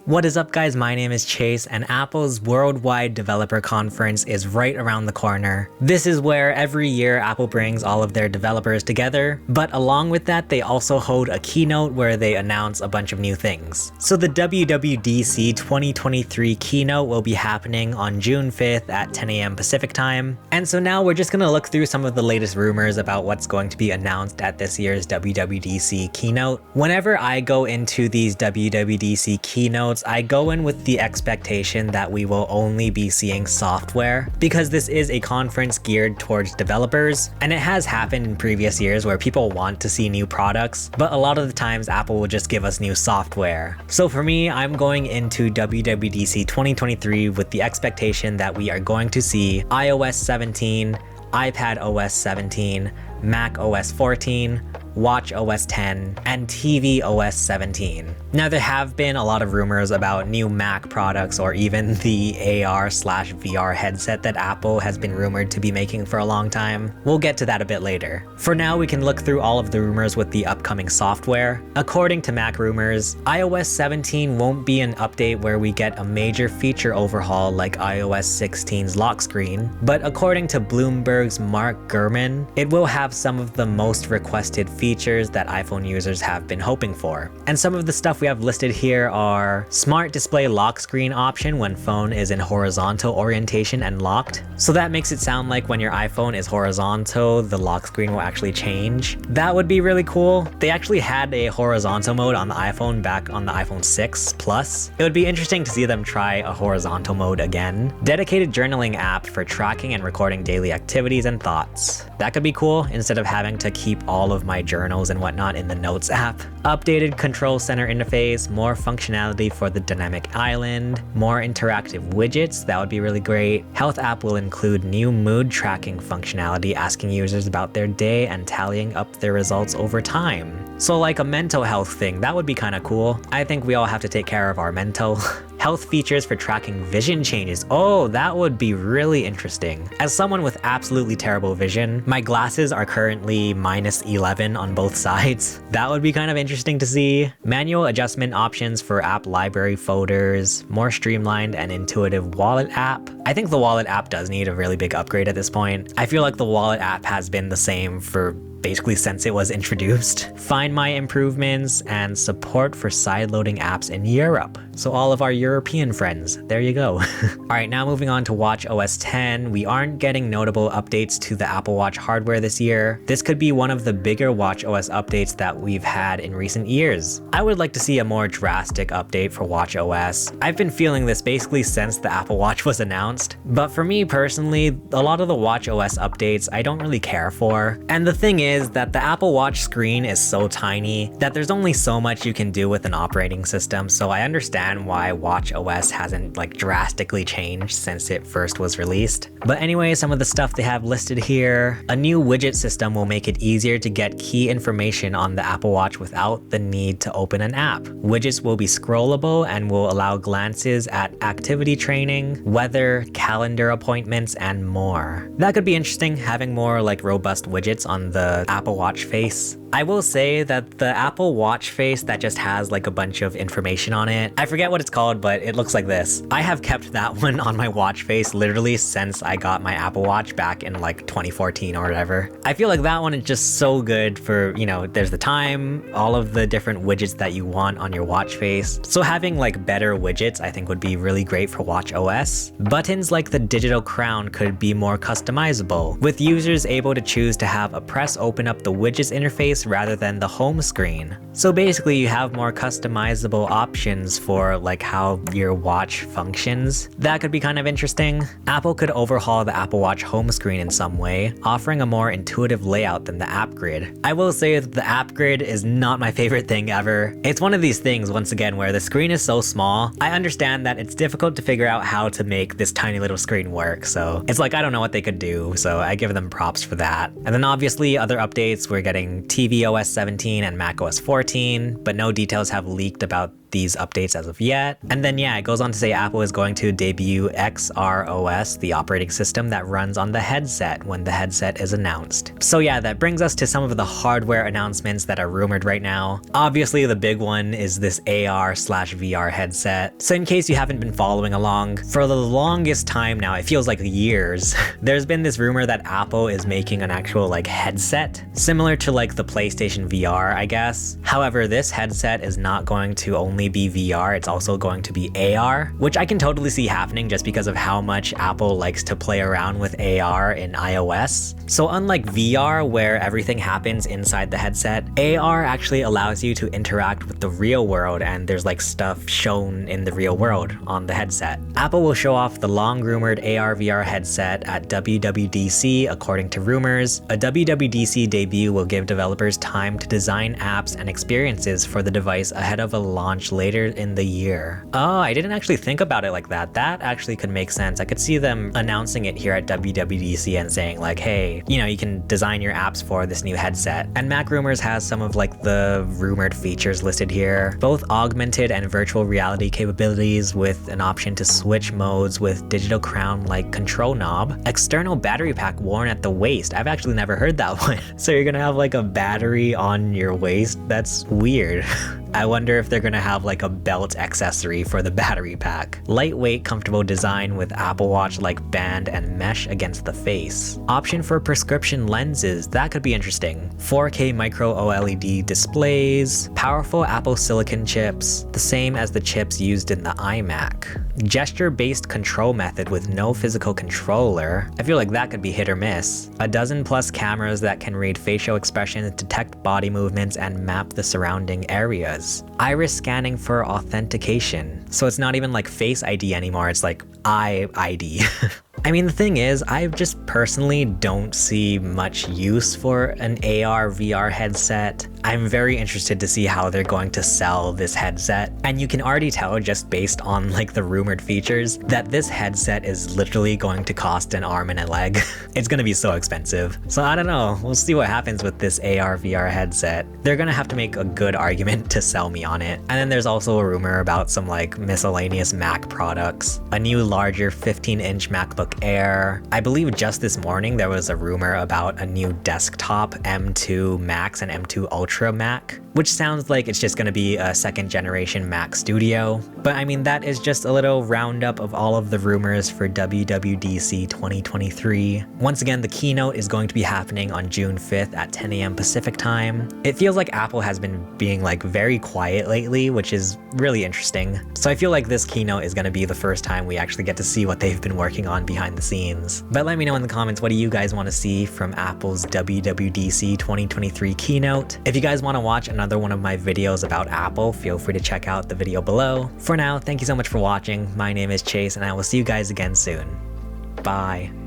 What is up guys, my name is Chase and Apple's Worldwide Developer Conference is right around the corner. This is where every year Apple brings all of their developers together, but along with that they also hold a keynote where they announce a bunch of new things. So the WWDC 2023 keynote will be happening on June 5th at 10 AM Pacific time. And so now we're just going to look through some of the latest rumors about what's going to be announced at this year's WWDC keynote. Whenever I go into these WWDC keynotes, I go in with the expectation that we will only be seeing software because this is a conference geared towards developers, and it has happened in previous years where people want to see new products, but a lot of the times Apple will just give us new software. So for me, I'm going into WWDC 2023 with the expectation that we are going to see iOS 17, iPadOS 17, macOS 14, watchOS 10, and tvOS 17. Now there have been a lot of rumors about new Mac products or even the AR/VR headset that Apple has been rumored to be making for a long time. We'll get to that a bit later. For now, we can look through all of the rumors with the upcoming software. According to Mac rumors, iOS 17 won't be an update where we get a major feature overhaul like iOS 16's lock screen, but according to Bloomberg's Mark Gurman, it will have some of the most requested features that iPhone users have been hoping for. And some of the stuff we have listed here are smart display lock screen option when phone is in horizontal orientation and locked. So that makes it sound like when your iPhone is horizontal, the lock screen will actually change. That would be really cool. They actually had a horizontal mode on the iPhone back on the iPhone 6 Plus. It would be interesting to see them try a horizontal mode again. Dedicated journaling app for tracking and recording daily activities and thoughts. That could be cool instead of having to keep all of my journals and whatnot in the Notes app. Updated control center interface, more functionality for the dynamic island, more interactive widgets, that would be really great. Health app will include new mood tracking functionality, asking users about their day and tallying up their results over time. So like a mental health thing, that would be kind of cool. I think we all have to take care of our mental. Health features for tracking vision changes. Oh, that would be really interesting. As someone with absolutely terrible vision, my glasses are currently -11 on both sides. That would be kind of interesting to see. Manual adjustment options for app library folders, more streamlined and intuitive wallet app. I think the wallet app does need a really big upgrade at this point. I feel like the wallet app has been the same for basically since it was introduced. Find My improvements and support for side-loading apps in Europe. So all of our European friends, there you go. All right, now moving on to watchOS 10, we aren't getting notable updates to the Apple Watch hardware this year. This could be one of the bigger watchOS updates that we've had in recent years. I would like to see a more drastic update for watchOS. I've been feeling this basically since the Apple Watch was announced, but for me personally, a lot of the watchOS updates I don't really care for. And the thing is that the Apple Watch screen is so tiny that there's only so much you can do with an operating system, so I understand why watchOS hasn't like drastically changed since it first was released. But anyway, some of the stuff they have listed here. A new widget system will make it easier to get key information on the Apple Watch without the need to open an app. Widgets will be scrollable and will allow glances at activity training, weather, calendar appointments, and more. That could be interesting, having more like robust widgets on the Apple Watch face. I will say that the Apple Watch face that just has like a bunch of information on it, I forget what it's called, but it looks like this. I have kept that one on my watch face literally since I got my Apple Watch back in like 2014 or whatever. I feel like that one is just so good for, you know, there's the time, all of the different widgets that you want on your watch face. So having like better widgets I think would be really great for watchOS. Buttons like the digital crown could be more customizable, with users able to choose to have a press open up the widgets interface rather than the home screen. So basically you have more customizable options for like how your watch functions. That could be kind of interesting. Apple could overhaul the Apple Watch home screen in some way, offering a more intuitive layout than the app grid. I will say that the app grid is not my favorite thing ever. It's one of these things, once again, where the screen is so small. I understand that it's difficult to figure out how to make this tiny little screen work, so it's like I don't know what they could do, so I give them props for that. And then obviously other updates, we're getting tvOS 17 and macOS 14, but no details have leaked about these updates as of yet. And then yeah, it goes on to say Apple is going to debut XROS, the operating system that runs on the headset when the headset is announced. So yeah, that brings us to some of the hardware announcements that are rumored right now. Obviously the big one is this AR/VR headset. So in case you haven't been following along, for the longest time now, it feels like years, there's been this rumor that Apple is making an actual like headset, similar to like the PlayStation VR, I guess. However, this headset is not going to only be VR, it's also going to be AR, which I can totally see happening just because of how much Apple likes to play around with AR in iOS. So unlike VR, where everything happens inside the headset, AR actually allows you to interact with the real world and there's like stuff shown in the real world on the headset. Apple will show off the long-rumored AR/VR headset at WWDC, according to rumors. A WWDC debut will give developers time to design apps and experiences for the device ahead of a launch later in the year. Oh, I didn't actually think about it like that. That actually could make sense. I could see them announcing it here at WWDC and saying like, hey, you know, you can design your apps for this new headset. And Mac Rumors has some of like the rumored features listed here, both augmented and virtual reality capabilities with an option to switch modes with digital crown-like control knob, external battery pack worn at the waist. I've actually never heard that one. So you're gonna have like a battery on your waist? That's weird. I wonder if they're gonna have like a belt accessory for the battery pack. Lightweight, comfortable design with Apple Watch like band and mesh against the face. Option for prescription lenses, that could be interesting. 4K micro OLED displays, powerful Apple Silicon chips, the same as the chips used in the iMac. Gesture-based control method with no physical controller. I feel like that could be hit or miss. A dozen plus cameras that can read facial expressions, detect body movements, and map the surrounding areas. Iris scanning for authentication. So it's not even like Face ID anymore, it's like Eye ID. I mean, the thing is, I just personally don't see much use for an AR/VR headset. I'm very interested to see how they're going to sell this headset. And you can already tell just based on like the rumored features that this headset is literally going to cost an arm and a leg. It's gonna be so expensive. So I don't know, we'll see what happens with this AR/VR headset. They're gonna have to make a good argument to sell me on it. And then there's also a rumor about some like miscellaneous Mac products. A new larger 15-inch MacBook Air. I believe just this morning there was a rumor about a new desktop M2 Max and M2 Ultra Mac, which sounds like it's just going to be a second generation Mac Studio. But I mean, that is just a little roundup of all of the rumors for WWDC 2023. Once again, the keynote is going to be happening on June 5th at 10 a.m. Pacific time. It feels like Apple has been being like very quiet lately, which is really interesting. So I feel like this keynote is going to be the first time we actually get to see what they've been working on behind the scenes. But let me know in the comments, what do you guys want to see from Apple's WWDC 2023 keynote? If you guys want to watch another one of my videos about Apple, feel free to check out the video below. For now, thank you so much for watching. My name is Chase and I will see you guys again soon. Bye.